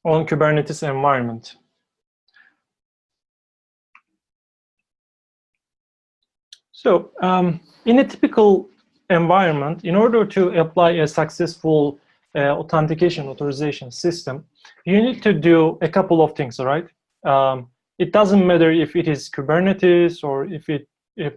on Kubernetes environment. So in a typical environment, in order to apply a successful authentication authorization system, you need to do a couple of things, all right? It doesn't matter if it is Kubernetes or if it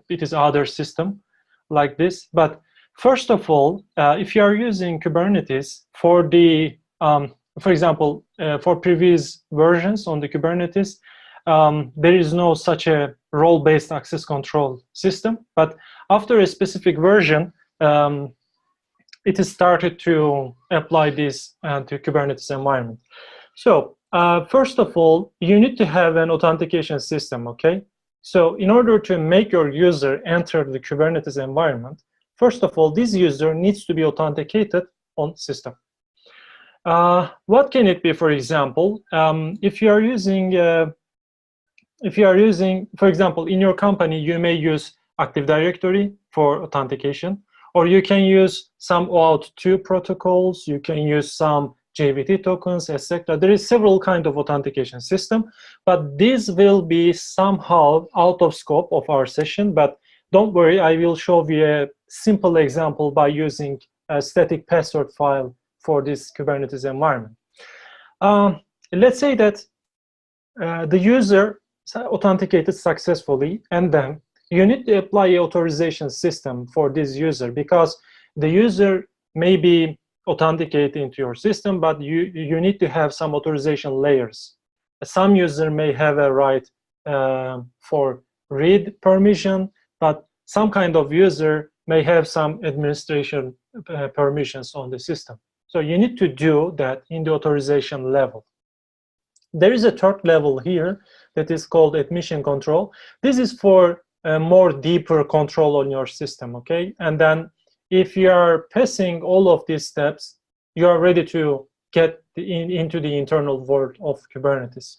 is other system like this, but first of all, if you are using Kubernetes for the, for example, for previous versions on the Kubernetes, there is no such a role-based access control system, but after a specific version, it is started to apply this to Kubernetes environment. So first of all, you need to have an authentication system, okay? So in order to make your user enter the Kubernetes environment, first of all, this user needs to be authenticated on system. What can it be, for example? If you are using, for example, in your company, you may use Active Directory for authentication, or you can use some OAuth 2 protocols, you can use some JWT tokens, etc. There is several kinds of authentication system, but this will be somehow out of scope of our session, but don't worry, I will show you a simple example by using a static password file for this Kubernetes environment. Let's say that the user authenticated successfully, and then you need to apply an authorization system for this user, because the user may be authenticated into your system, but you need to have some authorization layers. Some user may have a right for read permission, but some kind of user may have some administration permissions on the system. So you need to do that in the authorization level. There is a third level here that is called admission control. This is for more deeper control on your system, okay? And then if you are passing all of these steps, you are ready to get into the internal world of Kubernetes.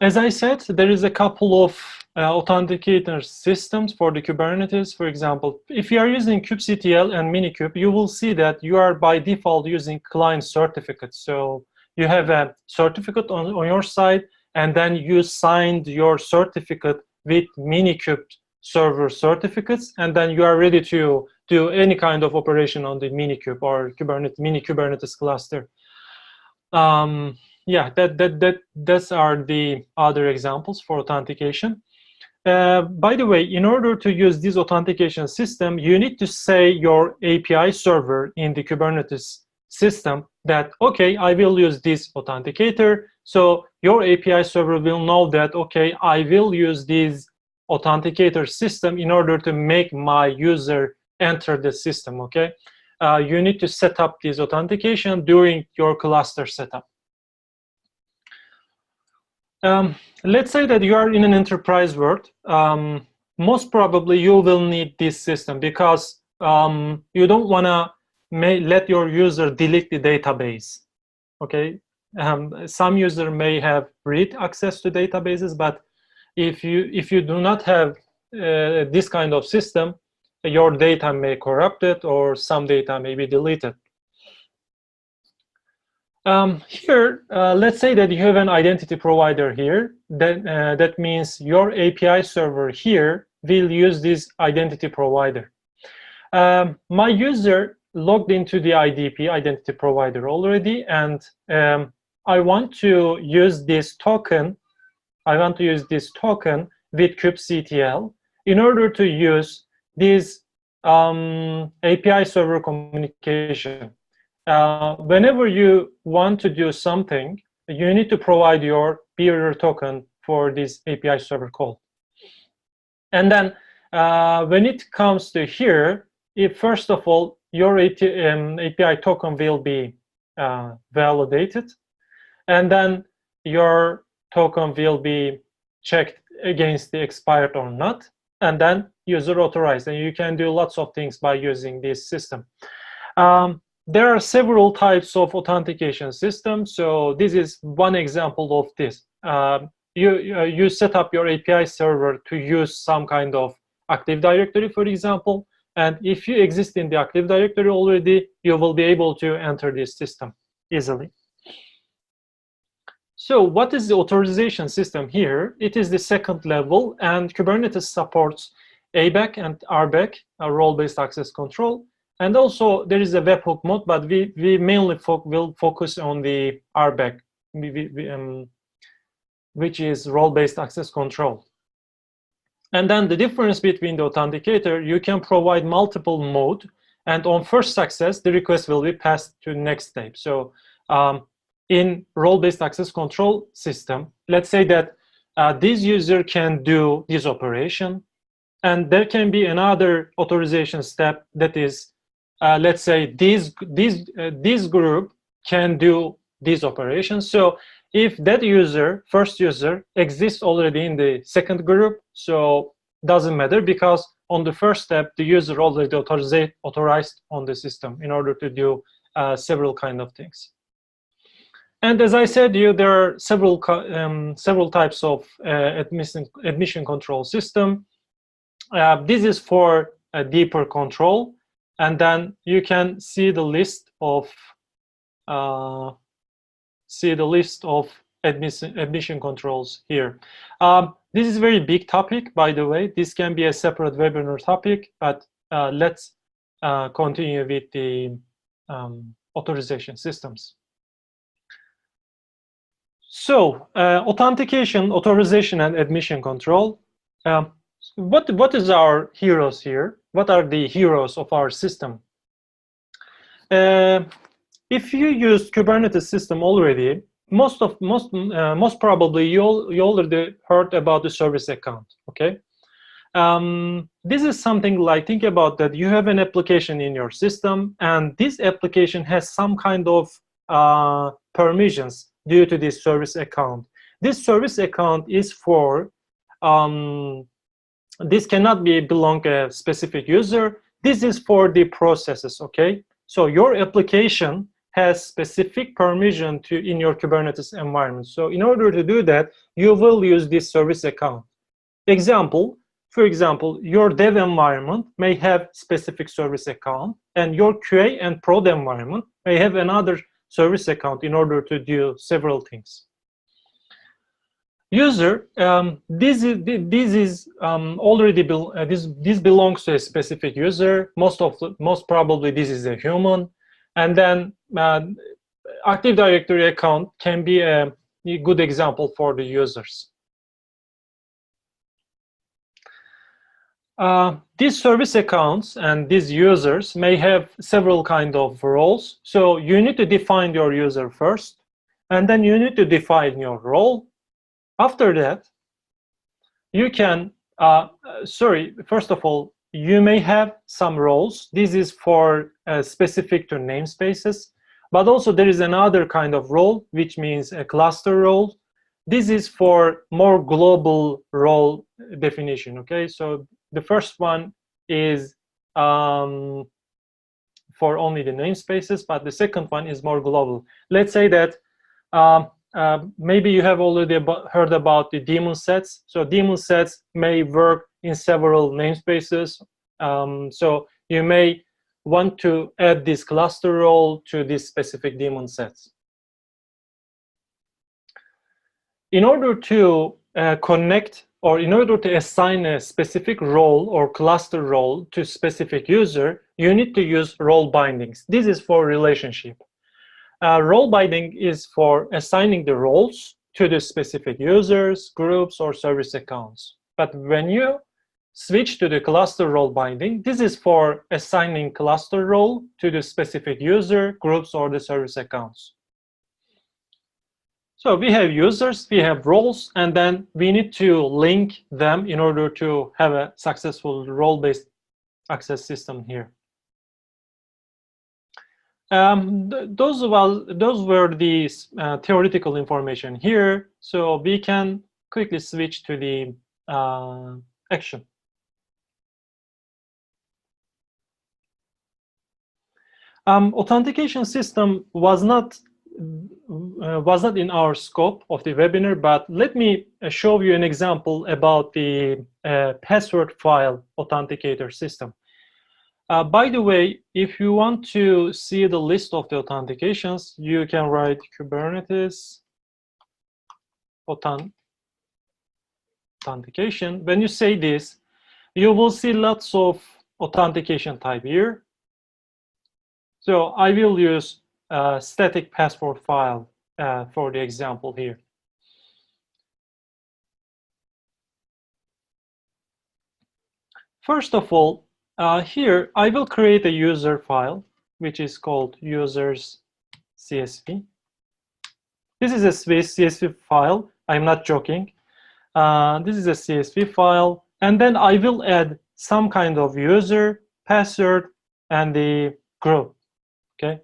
As I said, there is a couple of authenticator systems for the Kubernetes. For example, if you are using kubectl and Minikube, you will see that you are by default using client certificates. So you have a certificate on your side, and then you signed your certificate with Minikube server certificates, and then you are ready to do any kind of operation on the Minikube or mini Kubernetes cluster. Yeah, that's are the other examples for authentication. By the way, in order to use this authentication system, you need to say your API server in the Kubernetes system that, okay, I will use this authenticator. So your API server will know that, okay, I will use this authenticator system in order to make my user enter the system, okay? You need to set up this authentication during your cluster setup. Let's say that you are in an enterprise world. Most probably you will need this system because you don't want to let your user delete the database, okay? Some user may have read access to databases, but if you do not have this kind of system, your data may corrupted or some data may be deleted. Here, let's say that you have an identity provider here. That means your API server here will use this identity provider. My user logged into the IDP, identity provider, already, and I want to use this token. I want to use this token with kubectl in order to use this API server communication. Whenever you want to do something, you need to provide your bearer token for this API server call. And then when it comes to here, if first of all, your API token will be validated, and then your token will be checked against the expired or not, and then user authorized. And you can do lots of things by using this system. There are several types of authentication systems. So this is one example of this. You set up your API server to use some kind of Active Directory, for example, And if you exist in the Active Directory already, you will be able to enter this system easily. So what is the authorization system here? It is the second level, and Kubernetes supports ABAC and RBAC, role-based access control. And also there is a webhook mode, but we mainly will focus on the RBAC, which is role-based access control. And then the difference between the authenticator, you can provide multiple mode, and on first success, the request will be passed to the next step. So in role-based access control system, let's say that this user can do this operation, and there can be another authorization step that is, let's say this group can do these operations. So if that user, first user, exists already in the second group, so doesn't matter, because on the first step, the user already authorized on the system in order to do several kind of things. And as I said, there are several types of admission control system. This is for a deeper control, and then you can see the list of admission controls here. This is a very big topic, by the way. This can be a separate webinar topic, but let's continue with the authorization systems. So authentication, authorization, and admission control. What is our heroes here? What are the heroes of our system? If you use Kubernetes system already, most probably you already heard about the service account. Okay, this is something like, think about that you have an application in your system, and this application has some kind of permissions due to this service account. This service account is for, this cannot belong a specific user. This is for the processes, okay? So your application has specific permission in your Kubernetes environment. So in order to do that, you will use this service account. For example, your dev environment may have specific service account, and your QA and prod environment may have another service account in order to do several things. User, this belongs to a specific user. Most probably this is a human, and then Active Directory account can be a good example for the users. These service accounts and these users may have several kind of roles. So you need to define your user first, and then you need to define your role. After that, you can, first of all, you may have some roles. This is for specific to namespaces, but also there is another kind of role, which means a cluster role. This is for more global role definition, okay? So the first one is for only the namespaces, but the second one is more global. Let's say that maybe you have already heard about the daemon sets. So daemon sets may work in several namespaces. So you may want to add this cluster role to this specific daemon sets. In order to connect, or in order to assign a specific role or cluster role to specific user, you need to use role bindings. This is for relationship. Role binding is for assigning the roles to the specific users, groups, or service accounts. But when you switch to the cluster role binding, this is for assigning cluster role to the specific user, groups, or the service accounts. So we have users, we have roles, and then we need to link them in order to have a successful role-based access system here. Those were the theoretical information here. So we can quickly switch to the action. Authentication system was not in our scope of the webinar, but let me show you an example about the password file authenticator system. By the way, if you want to see the list of the authentications, you can write Kubernetes authentication. When you say this, you will see lots of authentication type here. So I will use a static password file for the example here. First of all, here I will create a user file, which is called users CSV. This is a CSV file. I'm not joking. This is a CSV file. And then I will add some kind of user, password, and the group. Okay.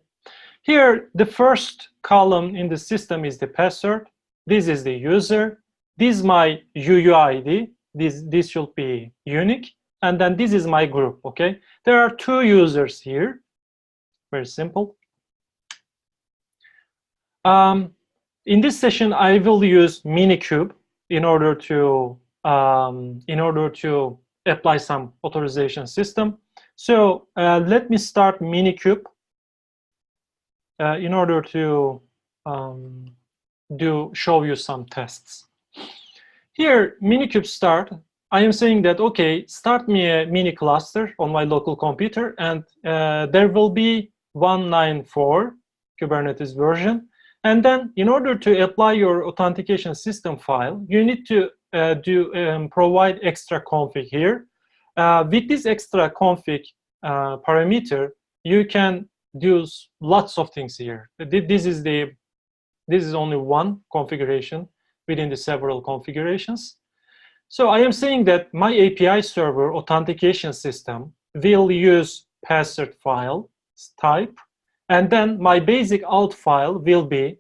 Here, the first column in the system is the password. This is the user. This is my UUID. This should be unique. And then this is my group, okay? There are two users here. Very simple. In this session, I will use Minikube in order to apply some authorization system. So let me start Minikube in order to show you some tests. Here, Minikube start. I am saying that, okay, start me a mini cluster on my local computer, and there will be 194 Kubernetes version. And then in order to apply your authentication system file, you need to provide extra config here. With this extra config parameter, you can do lots of things here. This is only one configuration within the several configurations. So I am saying that my API server authentication system will use password file type, and then my basic auth file will be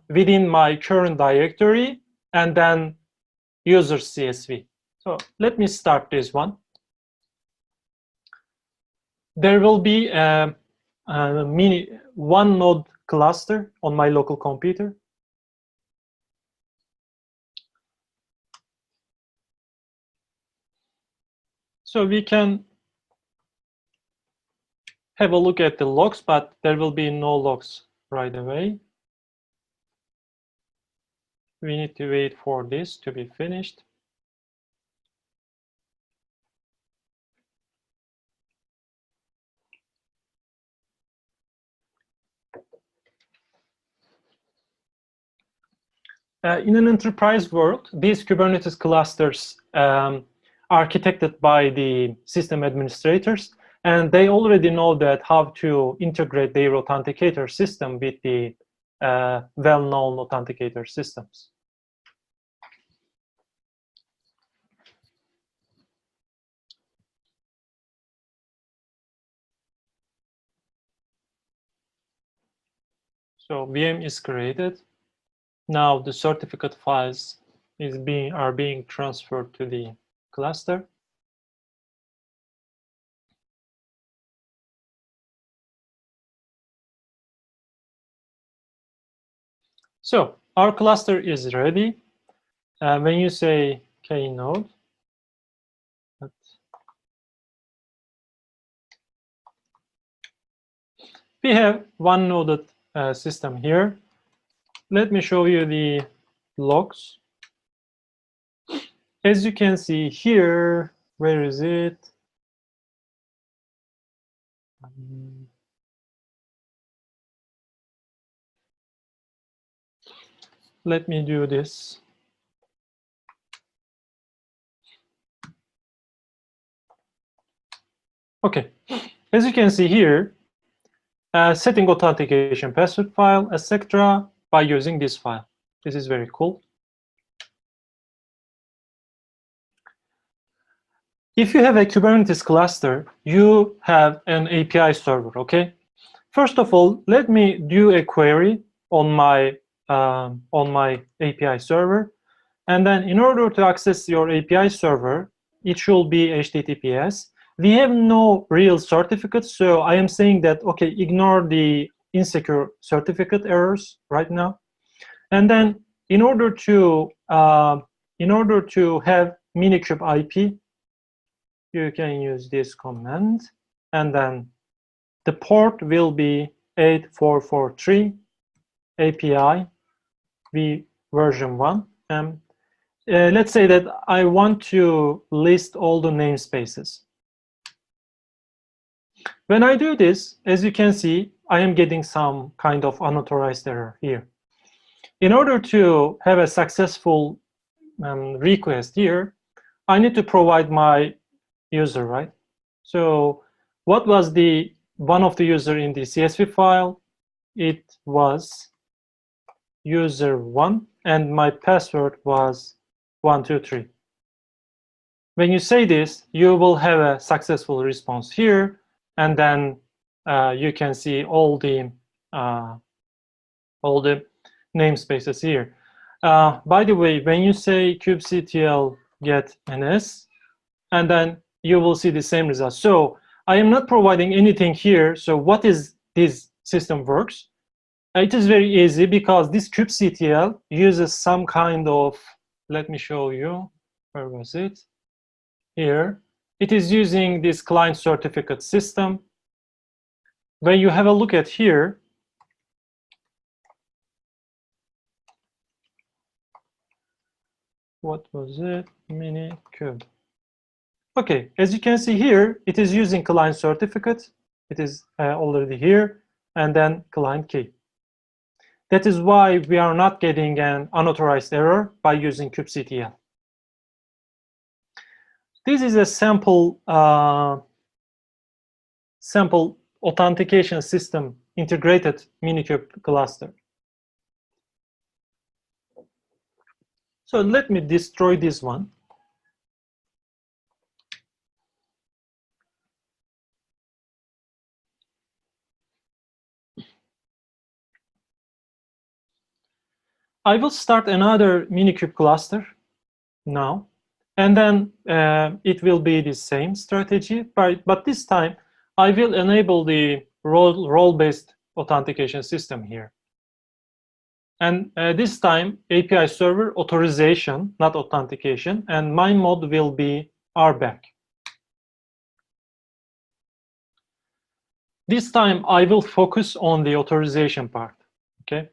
within my current directory, and then user CSV. So let me start this one. There will be a one node cluster on my local computer. So we can have a look at the logs, but there will be no logs right away. We need to wait for this to be finished. In an enterprise world, these Kubernetes clusters architected by the system administrators, and they already know that how to integrate their authenticator system with the well-known authenticator systems. So VM is created. Now the certificate files are being transferred to the cluster. So our cluster is ready. When you say knode, we have one noded system here. Let me show you the logs. As you can see here, where is it? Let me do this. Okay, as you can see here, setting authentication password file, etc. by using this file. This is very cool. If you have a Kubernetes cluster, you have an API server, okay? First of all, let me do a query on my API server. And then in order to access your API server, it should be HTTPS. We have no real certificates, so I am saying that, okay, ignore the insecure certificate errors right now. And then in order to have Minikube IP, you can use this command, and then the port will be 8443 API v version 1. And let's say that I want to list all the namespaces. When I do this, as you can see, I am getting some kind of unauthorized error here. In order to have a successful request here, I need to provide my user, right? So what was the one of the user in the CSV file? It was user1, and my password was 123. When you say this, you will have a successful response here, and then you can see all the namespaces here. By the way, when you say kubectl get ns, and then you will see the same result. So I am not providing anything here. So what is this system works? It is very easy because this kubectl uses some kind of, let me show you, where was it? Here. It is using this client certificate system. When you have a look at here, what was it? Minikube. Okay, as you can see here, it is using client certificate. It is already here, and then client key. That is why we are not getting an unauthorized error by using kubectl. This is a sample authentication system integrated Minikube cluster. So let me destroy this one. I will start another Minikube cluster now, and then it will be the same strategy, but this time I will enable the role-based authentication system here. And this time API server authorization, not authentication, and my mode will be RBAC. This time I will focus on the authorization part, okay?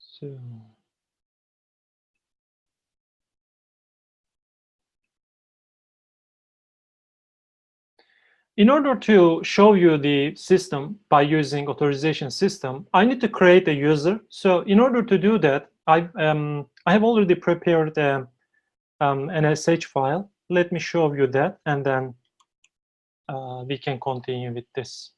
So in order to show you the system by using authorization system, I need to create a user. So in order to do that, I have already prepared an SH file. Let me show you that, and then we can continue with this.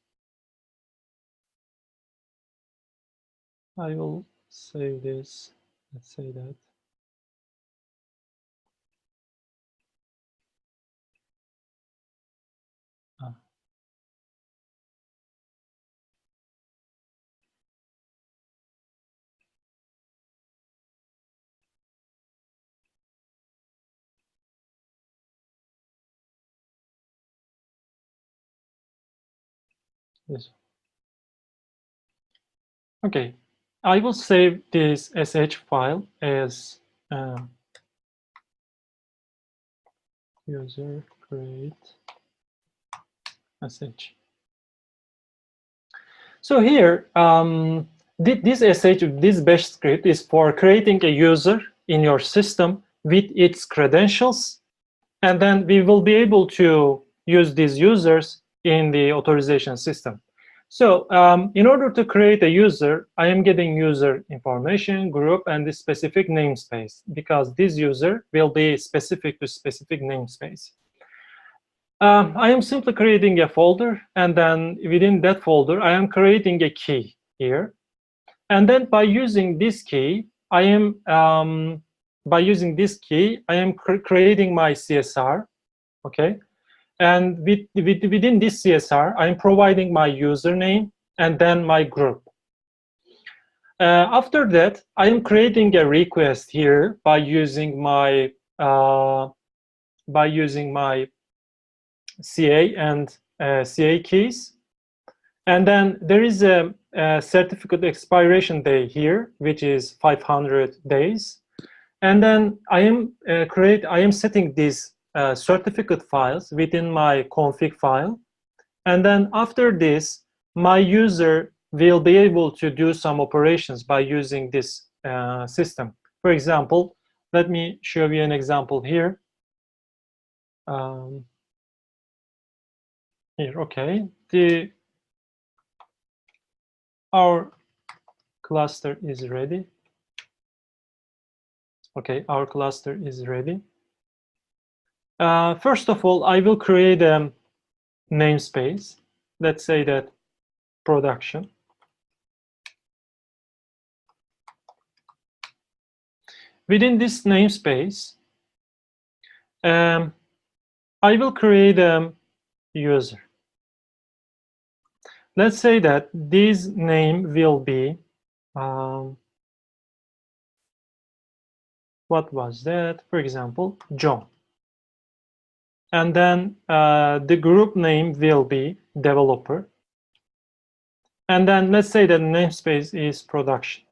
I will save this. Let's say that. Yes. Okay, I will save this SH file as user create SH. So here, this bash script is for creating a user in your system with its credentials, and then we will be able to use these users in the authorization system. So in order to create a user, I am getting user information, group, and the specific namespace, because this user will be specific to specific namespace. I am simply creating a folder, and then within that folder, I am creating a key here. And then by using this key, I am creating my CSR, okay? And within this CSR, I'm providing my username and then my group. After that, I am creating a request here by using my CA and CA keys. And then there is a certificate expiration day here, which is 500 days. And then I am setting these certificate files within my config file. And then after this, my user will be able to do some operations by using this system. For example, let me show you an example here. Here, okay. Our cluster is ready. Okay, our cluster is ready. First of all, I will create a namespace. Let's say that production. Within this namespace, I will create a user. Let's say that this name will be, what was that? For example, John. And then the group name will be developer. And then let's say that the namespace is production.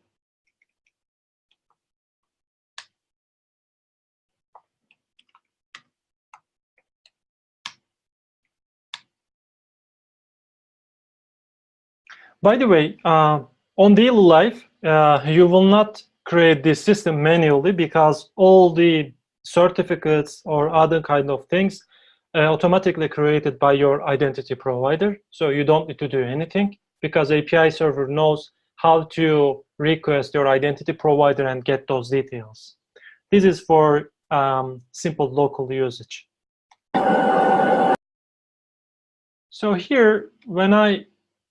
By the way, on daily life, you will not create this system manually because all the certificates or other kind of things automatically created by your identity provider. So you don't need to do anything because API server knows how to request your identity provider and get those details. This is for simple local usage. So here, when I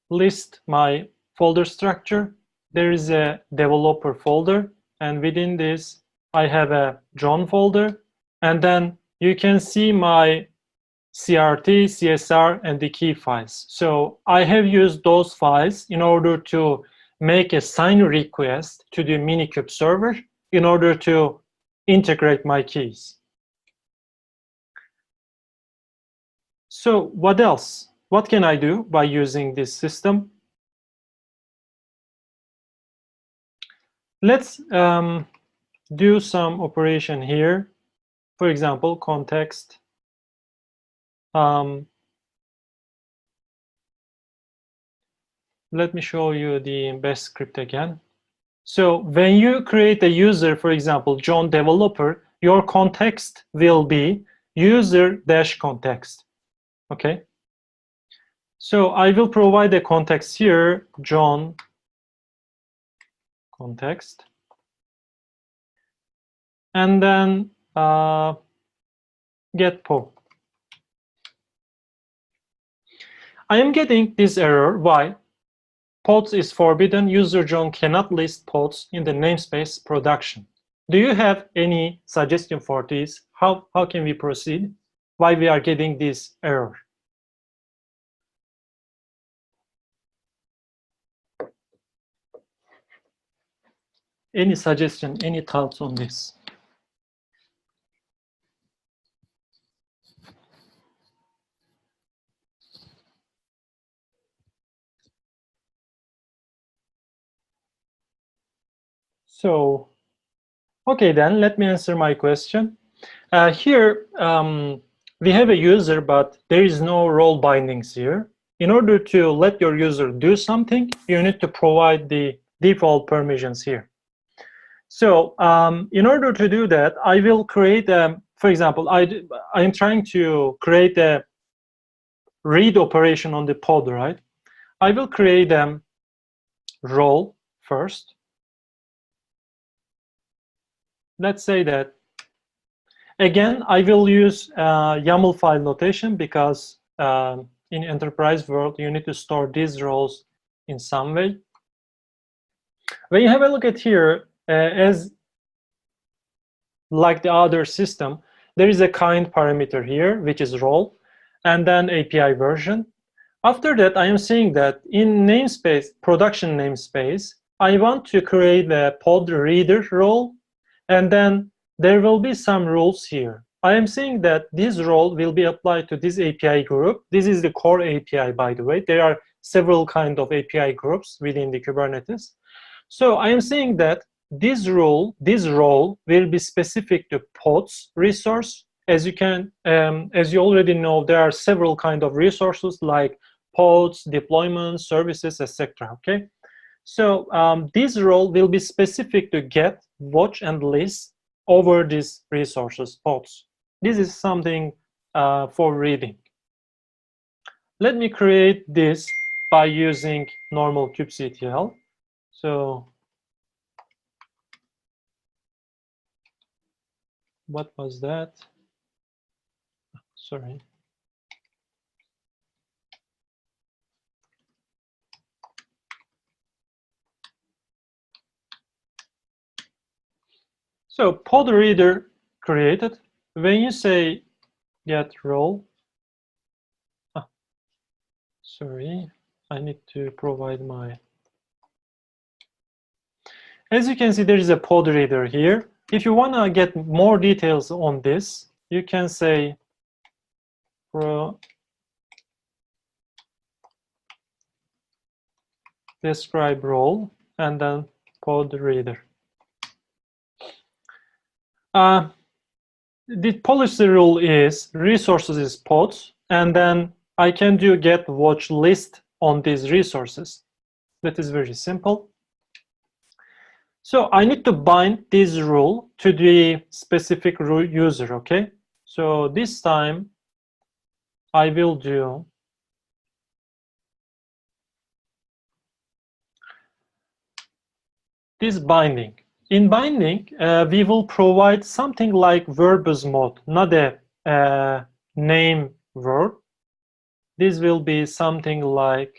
list my folder structure, there is a developer folder, and within this I have a John folder, and then you can see my CRT, CSR, and the key files. So I have used those files in order to make a sign request to the Minikube server in order to integrate my keys. So what else? What can I do by using this system? Let's do some operation here. For example, context. Let me show you the best script again. So when you create a user, for example, John developer, your context will be user-context. Okay. So I will provide a context here, John context. And then get po. I am getting this error. Why? Pods is forbidden. User John cannot list pods in the namespace production. Do you have any suggestion for this? How can we proceed? Why we are getting this error? Any suggestion, any thoughts on this? So, okay, then let me answer my question. Here, we have a user, but there is no role bindings here. In order to let your user do something, you need to provide the default permissions here. So in order to do that, I will create a, for example, I am trying to create a read operation on the pod, right? I will create a role first. Let's say that, again, I will use YAML file notation because in enterprise world, you need to store these roles in some way. When you have a look at here, as like the other system, there is a kind parameter here, which is role, and then API version. After that, I am saying that in namespace, production namespace, I want to create a pod reader role, and then there will be some rules here. I am saying that this role will be applied to this API group. This is the core API, by the way. There are several kinds of API groups within the Kubernetes. So I am saying that this role will be specific to pods resource. As you already know, there are several kinds of resources like pods, deployments, services, etc. Okay. So this role will be specific to get, watch, and list over these resources, pods. This is something for reading. Let me create this by using normal kubectl. So what was that? Sorry. So pod reader created. When you say get role, sorry, I need to provide my. As you can see, there is a pod reader here. If you want to get more details on this, you can say describe role and then pod reader. The policy rule is resources is pods, and then I can do get watch list on these resources. That is very simple. So I need to bind this rule to the specific user, okay? So this time I will do this binding. In binding, we will provide something like verbose mode, not a name verb. This will be something like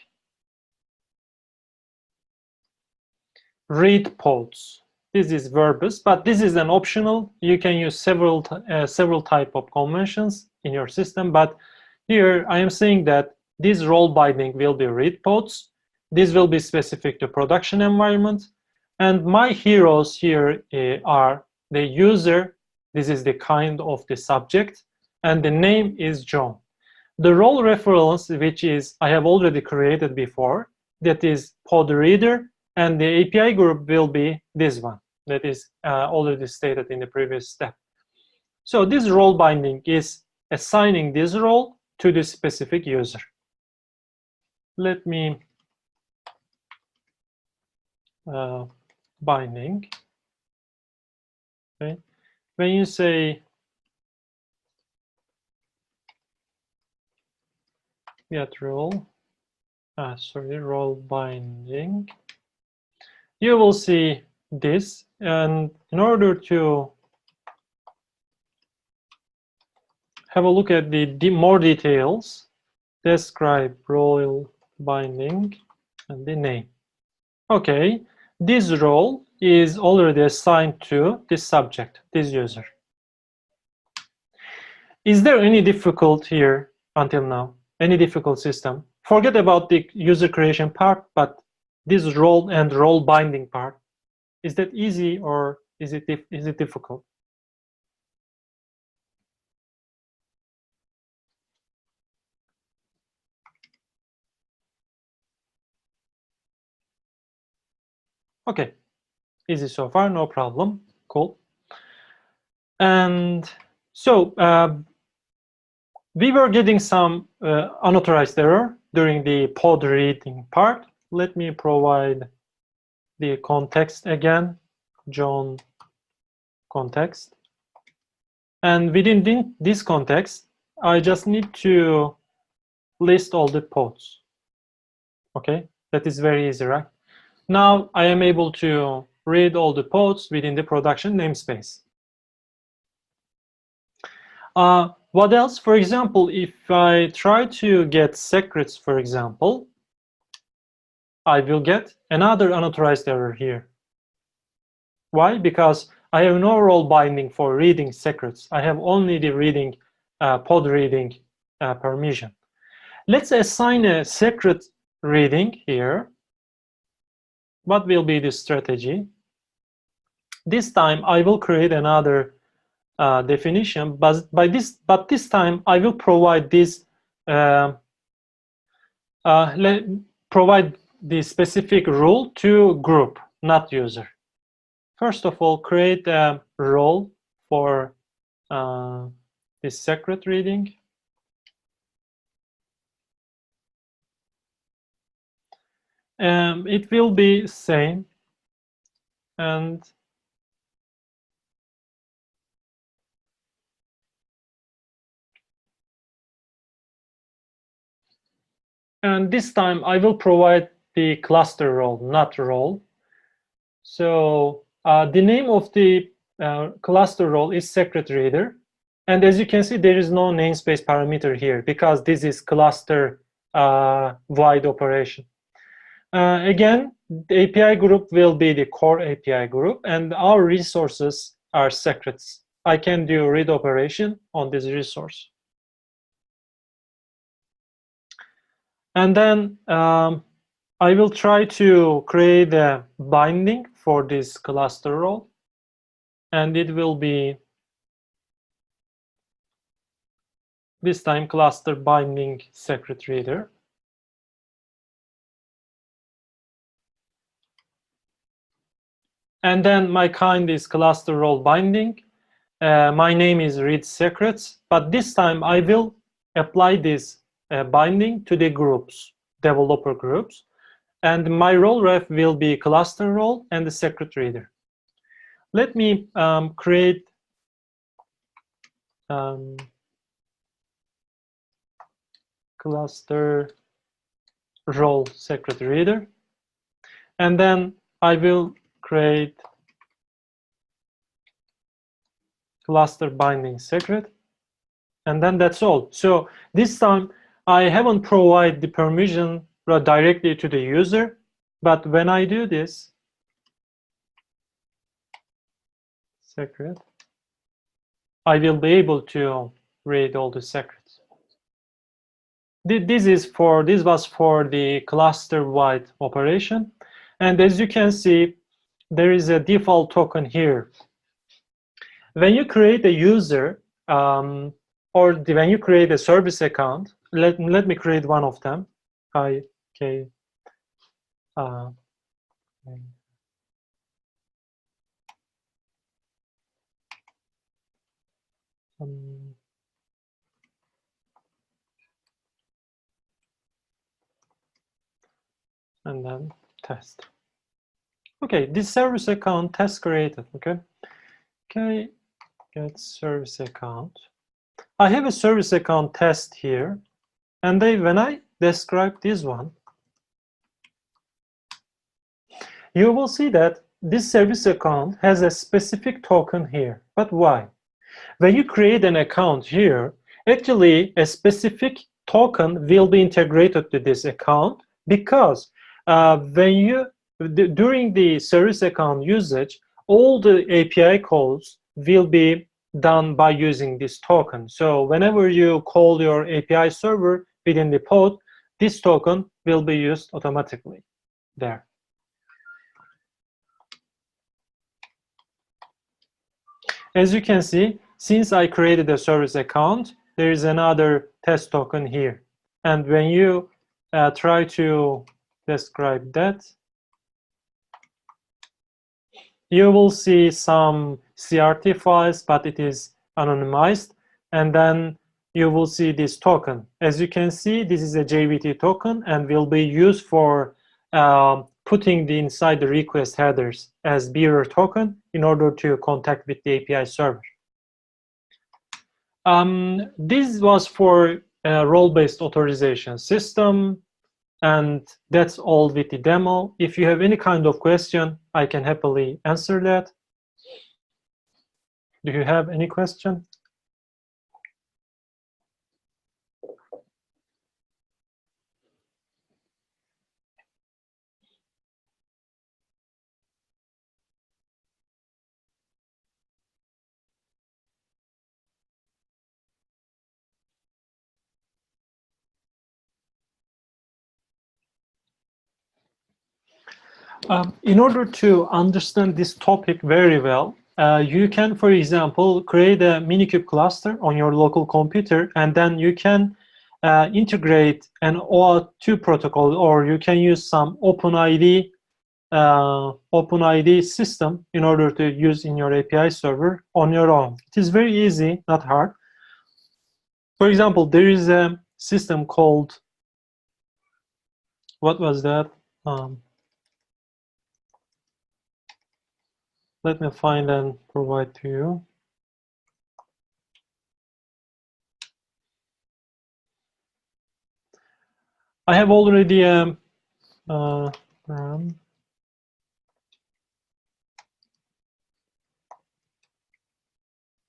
read pods. This is verbose, but this is an optional. You can use several type of conventions in your system, but here I am saying that this role binding will be read pods. This will be specific to production environment. And my heroes here are the user. This is the kind of the subject, and the name is John. The role reference, which is I have already created before, that is pod reader, and the API group will be this one that is already stated in the previous step. So this role binding is assigning this role to the specific user. Let me binding. Okay. When you say get role, role binding, you will see this, and in order to have a look at the more details, describe role binding and the name. Okay, this role is already assigned to this subject, this user. Is there any difficult here until now? Any difficult system? Forget about the user creation part, but this role and role binding part, is that easy or is it difficult? Okay, easy so far, no problem, cool. And so we were getting some unauthorized error during the pod reading part. Let me provide the context again, John context. And within this context, I just need to list all the pods. Okay, that is very easy, right? Now I am able to read all the pods within the production namespace. What else? For example, if I try to get secrets, for example, I will get another unauthorized error here. Why? Because I have no role binding for reading secrets. I have only the reading, pod reading permission. Let's assign a secret reading here. What will be the strategy? This time I will create another definition, but this time I will provide this provide the specific rule to group, not user. First of all, create a role for this secret reading. It will be same, and this time I will provide the cluster role, not role. So the name of the cluster role is secret reader. And as you can see, there is no namespace parameter here because this is cluster wide operation. Again, the API group will be the core API group, and our resources are secrets. I can do read operation on this resource. And then I will try to create a binding for this cluster role, and it will be this time cluster binding secret reader. And then my kind is cluster role binding. My name is read secrets, but this time I will apply this binding to the groups, developer groups. And my role ref will be cluster role and the secret reader. Let me create cluster role secret reader. And then I will create cluster binding secret. And then that's all. So this time I haven't provided the permission directly to the user, but when I do this, secret, I will be able to read all the secrets. This was for the cluster-wide operation. And as you can see, there is a default token here. When you create a user, or when you create a service account, let me create one of them. Okay. And then test. Okay, this service account test created. Okay, get service account. I have a service account test here, and when I describe this one, you will see that this service account has a specific token here. But why? When you create an account here, actually a specific token will be integrated to this account, because during the service account usage, all the API calls will be done by using this token. So whenever you call your API server within the pod, this token will be used automatically there. As you can see, since I created a service account, there is another test token here. And when you try to describe that, you will see some CRT files, but it is anonymized. And then you will see this token. As you can see, this is a JVT token and will be used for putting inside the request headers as bearer token in order to contact with the API server. This was for a role-based authorization system, and that's all with the demo. If you have any kind of question, I can happily answer that. Do you have any question? In order to understand this topic very well, You can, for example, create a Minikube cluster on your local computer, and then you can integrate an OAuth 2 protocol, or you can use some OpenID system in order to use in your API server on your own. It is very easy, not hard. For example, there is a system called, what was that? Let me find and provide to you. I have already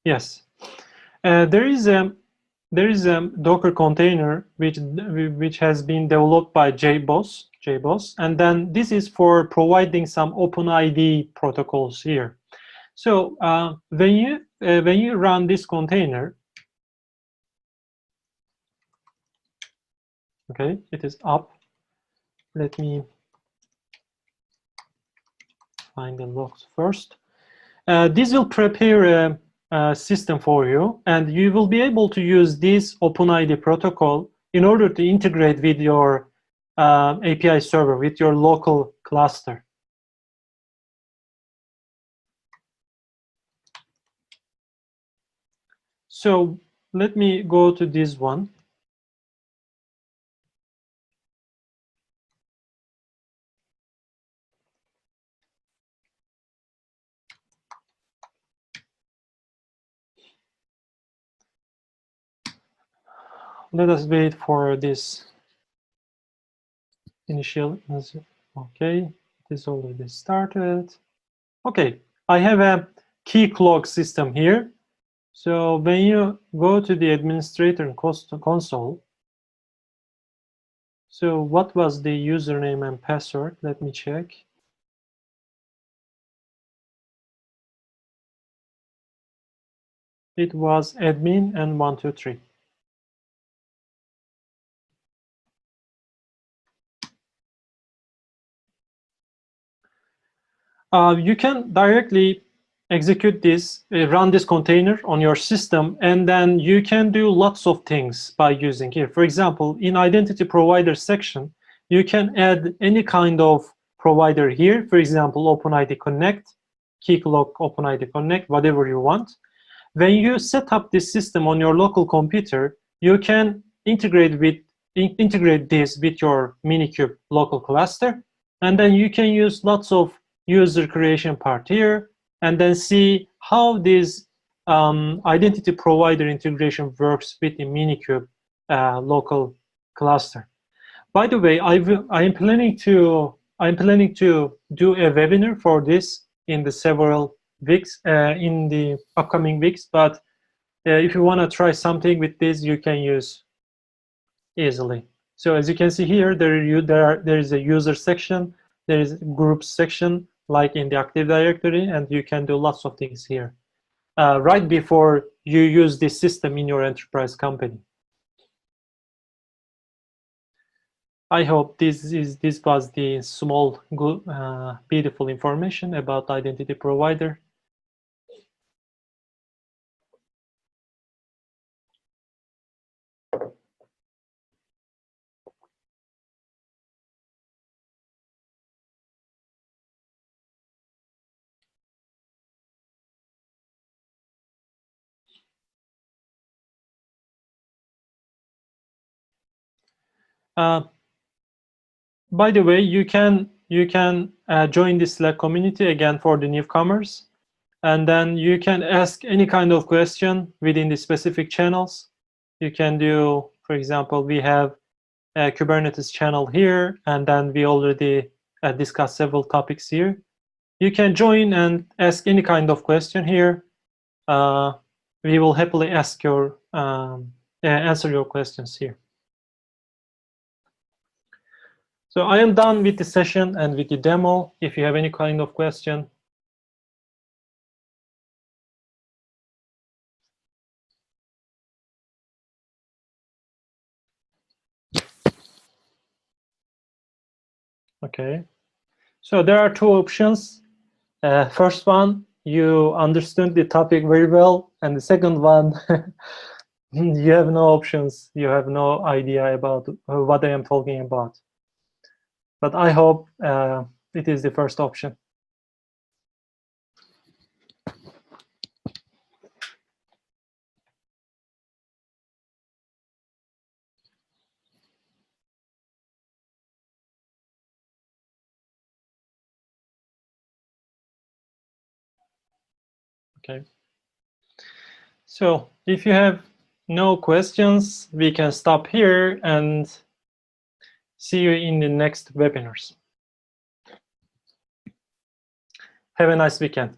yes, there is a Docker container which has been developed by JBoss, and then this is for providing some OpenID protocols here. So when you run this container, okay, it is up. Let me find the logs first. This will prepare a system for you, and you will be able to use this OpenID protocol in order to integrate with your API server, with your local cluster. So let me go to this one. Let us wait for this initial. Okay, it is already started. Okay, I have a key clock system here. So when you go to the administrator console, so what was the username and password? Let me check. It was admin and 123. You can directly execute this, run this container on your system, and then you can do lots of things by using here. For example, in identity provider section, you can add any kind of provider here. For example, OpenID Connect, Keycloak OpenID Connect, whatever you want. When you set up this system on your local computer, you can integrate this with your Minikube local cluster, and then you can use lots of user creation part here, and then see how this identity provider integration works with the Minikube local cluster. By the way, I'm planning to do a webinar for this in the several weeks, in the upcoming weeks. But if you want to try something with this, you can use easily. So as you can see here, there is a user section, there is a groups section, like in the Active Directory, and you can do lots of things here right before you use this system in your enterprise company. I hope this was the small, good, beautiful information about identity provider. By the way, you can join this Slack community again for the newcomers, and then you can ask any kind of question within the specific channels. You can do, for example, we have a Kubernetes channel here, and then we already discussed several topics here. You can join and ask any kind of question here. We will happily answer your questions here. So I am done with the session and with the demo. If you have any kind of question. Okay. So there are two options. First one, you understood the topic very well, and the second one, you have no options. You have no idea about what I am talking about. But I hope it is the first option. Okay. So if you have no questions, we can stop here and see you in the next webinars. Have a nice weekend.